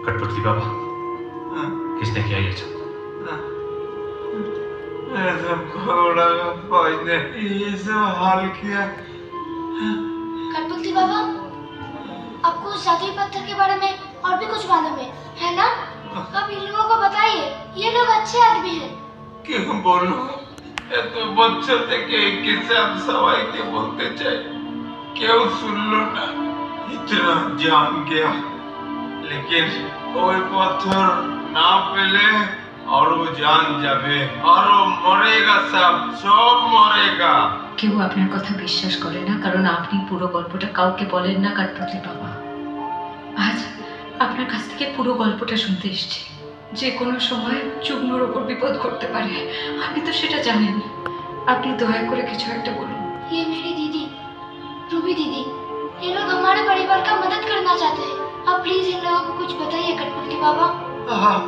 कठपुतली बाबा, किसने किया ये सब? ऐसा घोड़ा का फौज ने ये सब हाल किया। कठपुतली बाबा, आपको उस जादुई पत्थर के बारे में और भी कुछ मालूम है ना? आप इन लोगों को बताइए, ये लोग अच्छे आदमी हैं। क्यों बोलूं? ये तो बच्चों থেকে किसान सवाई के बोलते चाहे क्यों सुन लो ना, इतना जान गया लेकिन ওই पत्थर ना পেলে और वो जान যাবে और वो मरेगा, सब मरेगा। কেউ আপনার কথা বিশ্বাস করে না, কারণ আপনি পুরো গল্পটা কাউকে বলেন না কাঠপুতলি বাবা। আজ আপনার কাছ থেকে পুরো গল্পটা শুনতে এসেছি। যে কোনো সময় চুগনুর ওপর বিপদ ঘটতে পারে, আপনি তো সেটা জানেন। আপনি দয়া করে কিছু একটা বলুন। ये मेरी दीदी, रूबी दीदी, ये लोग हमारे परिवार का मदद करना चाहते हैं। आप प्लीज इन लोगों को कुछ बताइए कठपुतली बाबा। आप